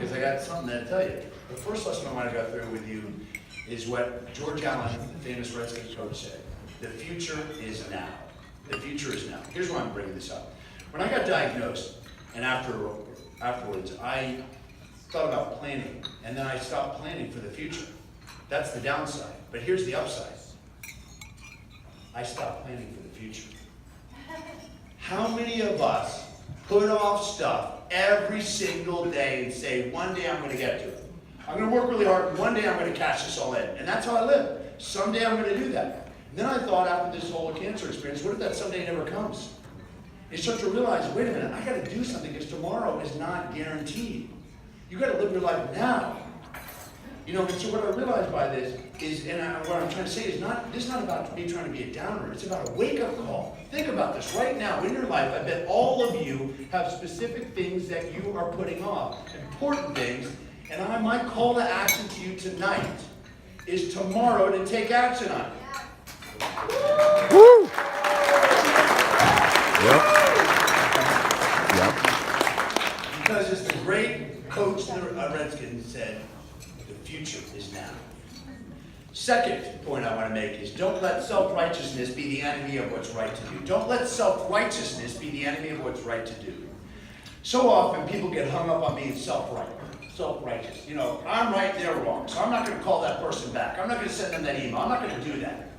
because I got something to tell you. The first lesson I want to go through with you is what George Allen, the famous Redskins coach, said. The future is now. The future is now. Here's why I'm bringing this up. When I got diagnosed, and afterwards, I thought about planning, and then I stopped planning for the future. That's the downside. But here's the upside. I stopped planning for the future. How many of us put off stuff every single day and say, one day I'm going to get to it. I'm going to work really hard, and one day I'm going to cash this all in. And that's how I live. Someday I'm going to do that. And then I thought after this whole cancer experience, what if that someday never comes? You start to realize, wait a minute, I got to do something because tomorrow is not guaranteed. You got to live your life now. You know, and so what I realized by this is, and what I'm trying to say is this is not about me trying to be a downer. It's about a wake-up call. Think about this right now in your life. I bet all of you have specific things that you are putting off, important things. And my call to action to you tonight is tomorrow to take action on it. Woo! Yep. Because as the great coach of the Redskins said, the future is now. Second point I want to make is don't let self-righteousness be the enemy of what's right to do. Don't let self-righteousness be the enemy of what's right to do. So often people get hung up on being self-righteous. You know, I'm right, they're wrong. So I'm not going to call that person back. I'm not going to send them that email. I'm not going to do that.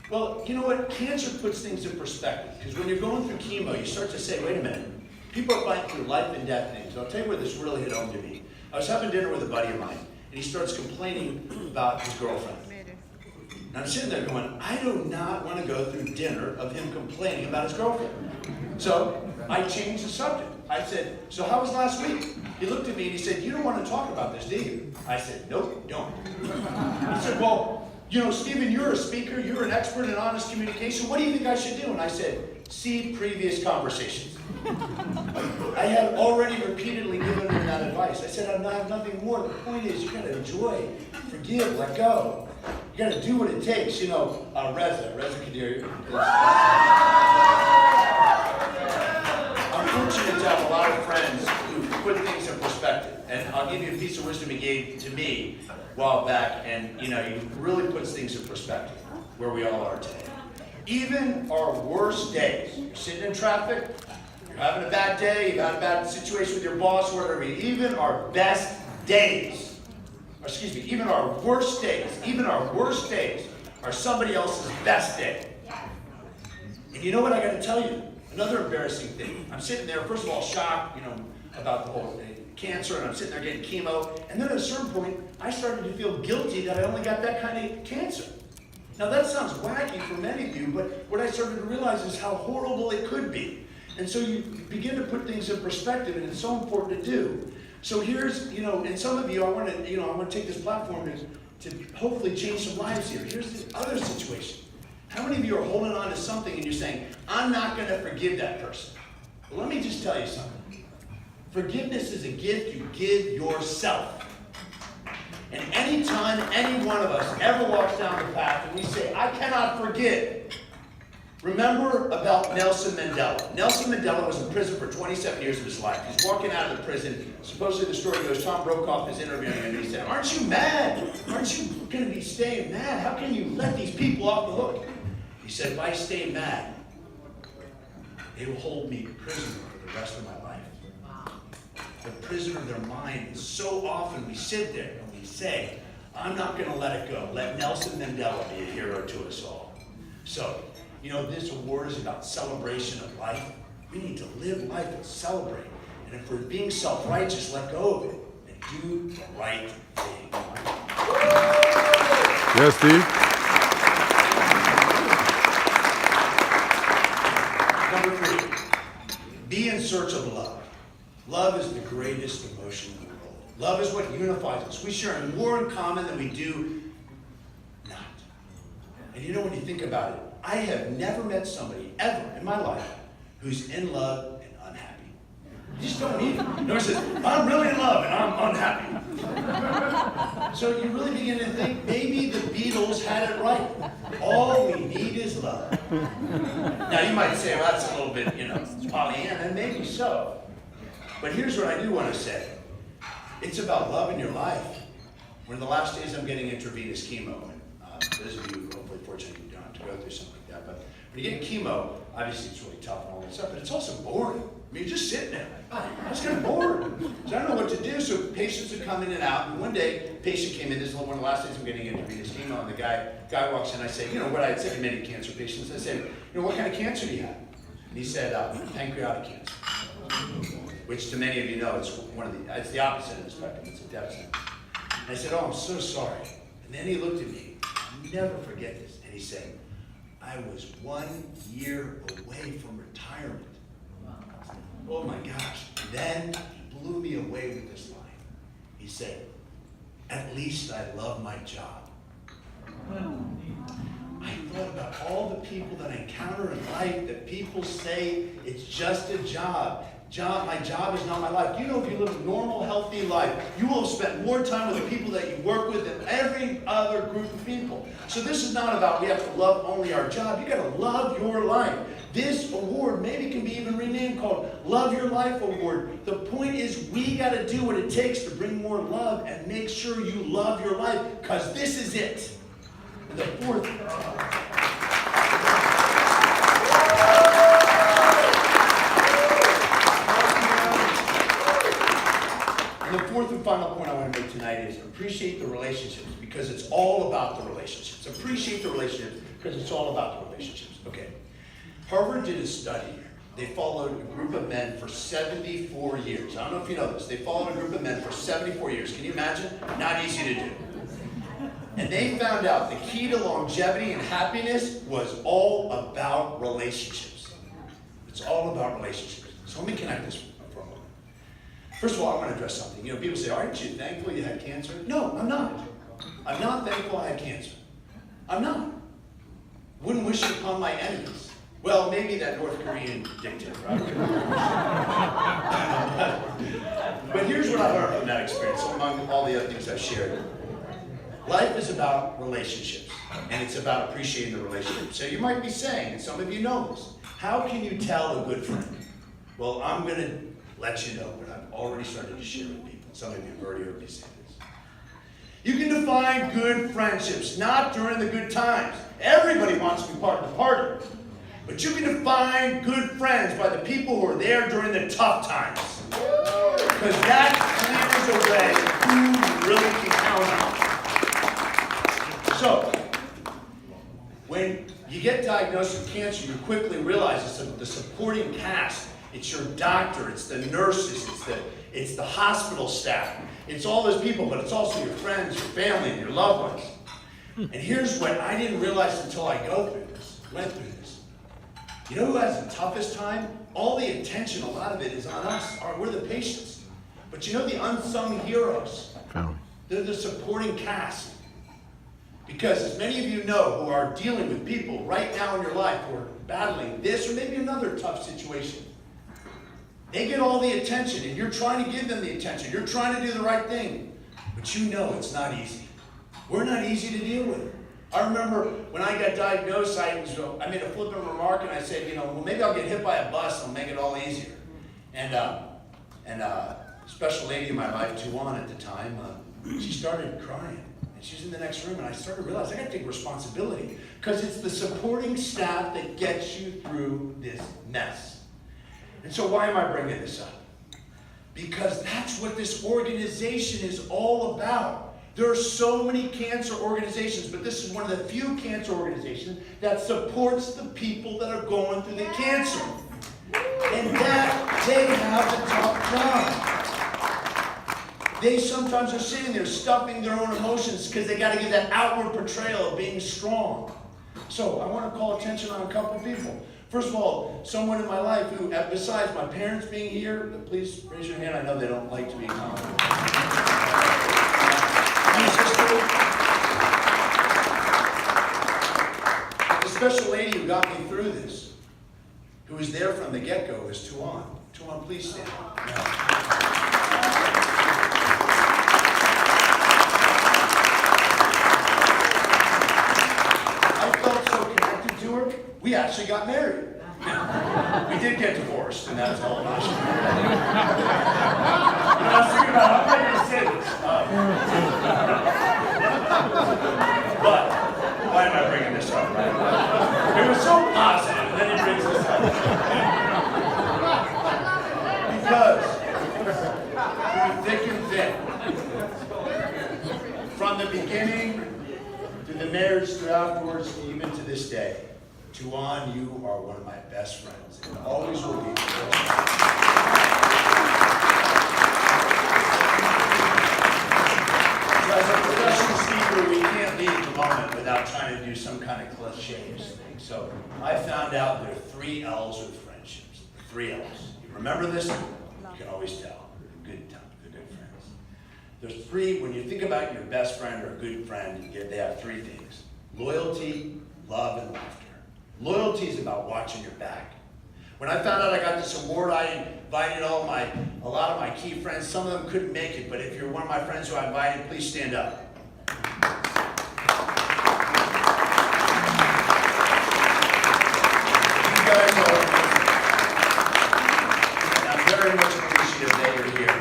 Well, you know what? Cancer puts things in perspective. Because when you're going through chemo, you start to say, wait a minute. People are fighting through life and death things. I'll tell you where this really hit home to me. I was having dinner with a buddy of mine, and he starts complaining about his girlfriend. And I'm sitting there going, I do not want to go through dinner of him complaining about his girlfriend. So I changed the subject. I said, so how was last week? He looked at me and he said, you don't want to talk about this, do you? I said, nope, don't. He said, well, you know, Stephen, you're a speaker. You're an expert in honest communication. What do you think I should do? And I said, see previous conversations. I had already repeatedly given him that advice. I said, I have nothing more. The point is, you got to enjoy, forgive, let go. You got to do what it takes. You know, Reza Kadir. I'm fortunate to have a lot of friends who put things in perspective. And I'll give you a piece of wisdom he gave to me a while back. And, you know, he really puts things in perspective, where we all are today. Even our worst days, you're sitting in traffic, you're having a bad day, you've had a bad situation with your boss, or whatever, even our best days, even our worst days are somebody else's best day. And you know what I got to tell you? Another embarrassing thing. I'm sitting there, first of all, shocked, you know, about the whole cancer, and I'm sitting there getting chemo, and then at a certain point, I started to feel guilty that I only got that kind of cancer. Now that sounds wacky for many of you, but what I started to realize is how horrible it could be. And so you begin to put things in perspective, and it's so important to do. So here's, you know, and some of you, I want to take this platform to hopefully change some lives here. Here's the other situation. How many of you are holding on to something and you're saying, I'm not going to forgive that person? Well, let me just tell you something. Forgiveness is a gift you give yourself. And anytime any one of us ever walks down the path and we say, I cannot forgive, remember about Nelson Mandela. Nelson Mandela was in prison for 27 years of his life. He's walking out of the prison. Supposedly the story goes, Tom Brokaw is interviewing him, and he said, aren't you mad? Aren't you going to be staying mad? How can you let these people off the hook? He said, if I stay mad, they will hold me prisoner for the rest of my life. The prisoner of their mind. And so often we sit there and we say, I'm not going to let it go. Let Nelson Mandela be a hero to us all. So, you know, this award is about celebration of life. We need to live life and celebrate. And if we're being self-righteous, let go of it and do the right thing. Yes, Steve. Number 3, be in search of love. Love is the greatest emotion in the world. Love is what unifies us. We share more in common than we do not. And you know, when you think about it, I have never met somebody ever in my life who's in love and unhappy. You just don't meet it. No one says, I'm really in love and I'm unhappy. So you really begin to think, maybe the Beatles had it right. All we need is love. Now you might say, well, that's a little bit, you know, Pollyanna, and maybe so. But here's what I do want to say. It's about loving your life. We're in the last days I'm getting intravenous chemo. And those of you who are hopefully fortunate you don't have to go through something like that. But when you get chemo, obviously it's really tough and all that stuff, but it's also boring. I mean, you're just sitting there. I was kind of bored. So I don't know what to do. So patients would come in and out. And one day, a patient came in. This is one of the last days I'm getting intravenous chemo. And the guy walks in. I say, you know, what I had said to many cancer patients, I said, you know, what kind of cancer do you have? And he said, pancreatic cancer. Which to many of you know, it's the opposite of the spectrum. It's a death sentence. And I said, oh, I'm so sorry. And then he looked at me. I'll never forget this. And he said, I was 1 year away from retirement. Oh my gosh. Then he blew me away with this line. He said, at least I love my job. I thought about all the people that I encounter in life that people say it's just a job. My job is not my life. You know, if you live a normal, healthy life, you will have spent more time with the people that you work with than every other group of people. So this is not about we have to love only our job. You got to love your life. This award maybe can be even renamed called Love Your Life Award. The point is we got to do what it takes to bring more love and make sure you love your life, because this is it. And the fourth. And the fourth and final point I want to make tonight is appreciate the relationships, because it's all about the relationships. Appreciate the relationships because it's all about the relationships. Okay. Harvard did a study. They followed a group of men for 74 years. I don't know if you know this. They followed a group of men for 74 years. Can you imagine? Not easy to do. And they found out the key to longevity and happiness was all about relationships. It's all about relationships. So let me connect this for a moment. First of all, I want to address something. You know, people say, aren't you thankful you had cancer? No, I'm not. I'm not thankful I had cancer. I'm not. Wouldn't wish it upon my enemies. Well, maybe that North Korean dictator, right? But here's what I learned from that experience, among all the other things I've shared. Life is about relationships, and it's about appreciating the relationship. So you might be saying, and some of you know this, how can you tell a good friend? Well, I'm going to let you know what I've already started to share with people. Some of you have already heard me say this. You can define good friendships, not during the good times. Everybody wants to be part of the party. But you can define good friends by the people who are there during the tough times. Because that clears away who you really can count on. So, when you get diagnosed with cancer, you quickly realize it's the supporting cast. It's your doctor, it's the nurses, it's the hospital staff. It's all those people, but it's also your friends, your family, and your loved ones. And here's what I didn't realize until I went through this. You know who has the toughest time? All the attention, a lot of it is on us. We're the patients. But you know the unsung heroes? They're the supporting cast. Because as many of you know who are dealing with people right now in your life who are battling this or maybe another tough situation, they get all the attention and you're trying to give them the attention. You're trying to do the right thing. But you know it's not easy. We're not easy to deal with. I remember when I got diagnosed, I made a flippant remark and I said, you know, well, maybe I'll get hit by a bus and I'll make it all easier. And a special lady in my life, Tuan at the time, she started crying. And she was in the next room and I started to realize I got to take responsibility, because it's the supporting staff that gets you through this mess. And so why am I bringing this up? Because that's what this organization is all about. There are so many cancer organizations, but this is one of the few cancer organizations that supports the people that are going through the cancer. And that they have a tough job. They sometimes are sitting there stuffing their own emotions because they got to give that outward portrayal of being strong. So I want to call attention on a couple of people. First of all, someone in my life who, besides my parents being here, please raise your hand. I know they don't like to be acknowledged. The special lady who got me through this, who was there from the get-go, is Tuan. Tuan, please stand up. I felt so connected to her, we actually got married. We did get divorced, and that's all I'm not sure. I was thinking about, I'm not going to say thick and thin. From the beginning, to the marriage, to afterwards, even to this day. Tuan, you are one of my best friends, and always will be. As a professional speaker, we can't leave the moment without trying to do some kind of cliches thing. So I found out there are 3 L's with friendships. 3 L's. You remember this? You can always tell. Good time, good friends. There's 3, when you think about your best friend or a good friend, they have 3 things. Loyalty, love, and laughter. Loyalty is about watching your back. When I found out I got this award, I invited a lot of my key friends. Some of them couldn't make it, but if you're one of my friends who I invited, please stand up. You guys are, and I'm very much appreciative that you're here.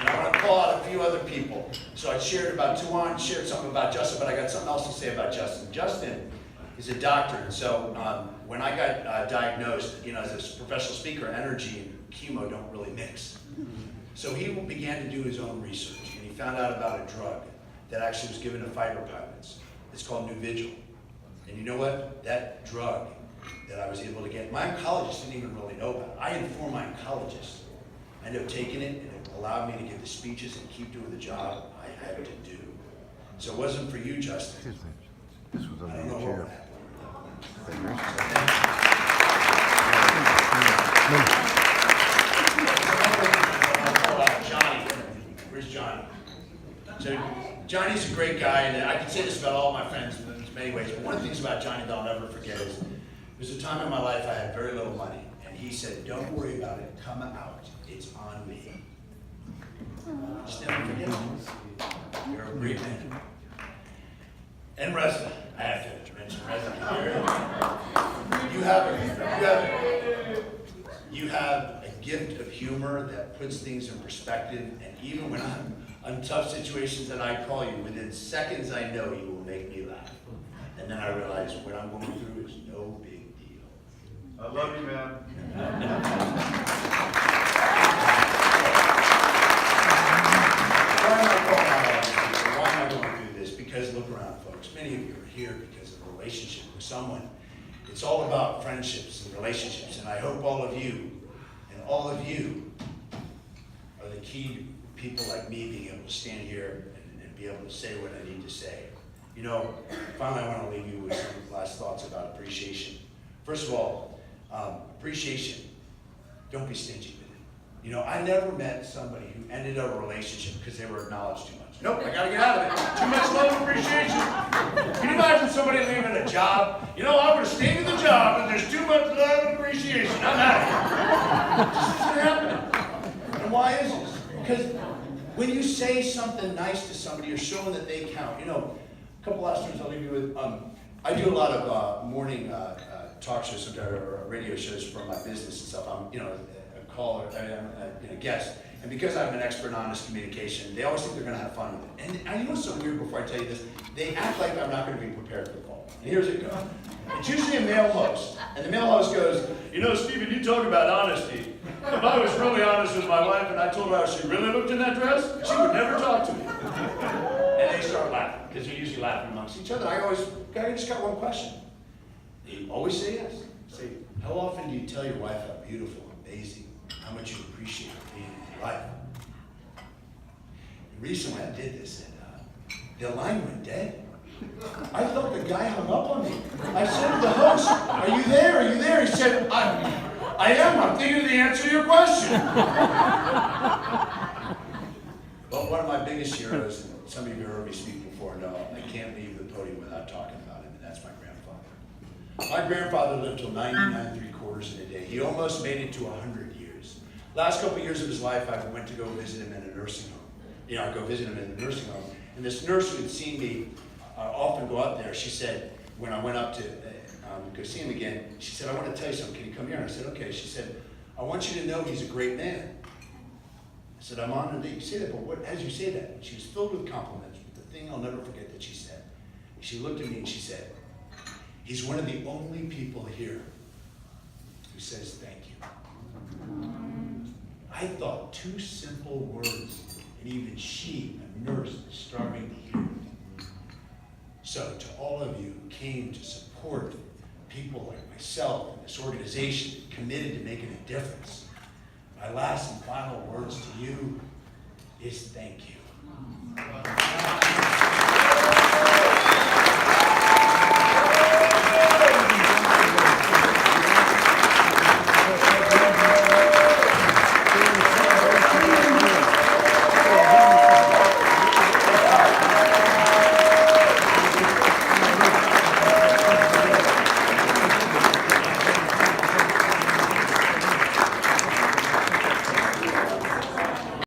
And I want to call out a few other people. So I shared about Tuan, shared something about Justin, but I got something else to say about Justin. Justin is a doctor, and so when I got diagnosed, as a professional speaker, energy and chemo don't really mix. So he began to do his own research, and he found out about a drug that actually was given to fighter pilots. It's called Nuvigil. And you know what? That drug that I was able to get, my oncologist didn't even really know about it. I informed my oncologist. I ended up taking it, and it allowed me to give the speeches and keep doing the job I had to do. So it wasn't for you, Justin. This was I don't under know your what would chair. Johnny. Where's Johnny? So Johnny's a great guy, and I can say this about all my friends in many ways, but one of the things about Johnny that I'll never forget is there was a time in my life I had very little money, and he said, "Don't worry about it, come out, it's on me." Just never forget it. You're a great man. And Reza, I have to mention Reza here. You have a gift of humor that puts things in perspective, and even when I'm in tough situations and I call you, within seconds I know you will make me laugh. And then I realize what I'm going through is no big deal. I love you, man. Why am I going through this? Because look around, folks. Many of you are here because of a relationship with someone. It's all about friendships and relationships, and I hope all of you are the key people like me being able to stand here and be able to say what I need to say. Finally I want to leave you with some last thoughts about appreciation. First of all, appreciation, don't be stingy with it. I never met somebody who ended a relationship because they were acknowledged too much. Nope, I gotta get out of it. Too much love and appreciation. Can you imagine somebody leaving a job? I'm gonna stay in the job, and there's too much love and appreciation. I'm out. This isn't happening. And why is this? Because when you say something nice to somebody, you're showing that they count. A couple last times I'll leave you with. I do a lot of morning talk shows, sometimes, or radio shows for my business and stuff. I'm, a caller, I'm a guest. And because I'm an expert in honest communication, they always think they're going to have fun with it. And you know what's so weird before I tell you this? They act like I'm not going to be prepared for the call. And here's it goes. It's usually a male host. And the male host goes, Stephen, you talk about honesty. If I was really honest with my wife and I told her how she really looked in that dress, she would never talk to me. And they start laughing, because they're usually laughing amongst each other. I just got one question. They always say yes. Say, how often do you tell your wife how beautiful, amazing, how much you appreciate her being in your life? And recently I did this, and the line went dead. I thought the guy hung up on me. I said to the host, "Are you there? Are you there?" He said, I am. I'm thinking of the answer to your question. Well, one of my biggest heroes, and some of you have heard me speak before, know I can't leave the podium without talking about him, and that's my grandfather. My grandfather lived till 99 3/4 in a day. He almost made it to 100 years. Last couple of years of his life, I went to go visit him in a nursing home. I go visit him in the nursing home, and this nurse who had seen me often go up there, she said, when I went up to go see him again, she said, "I want to tell you something. Can you come here?" And I said, "Okay." She said, "I want you to know he's a great man." I said, "I'm honored that you say that, but as you say that?" She was filled with compliments, but the thing I'll never forget that she said, she looked at me and she said, "He's one of the only people here who says thank you." I thought 2 simple words and even she, a nurse, is starving to hear it. So to all of you who came to support people like myself and this organization committed to making a difference, my last and final words to you is thank you.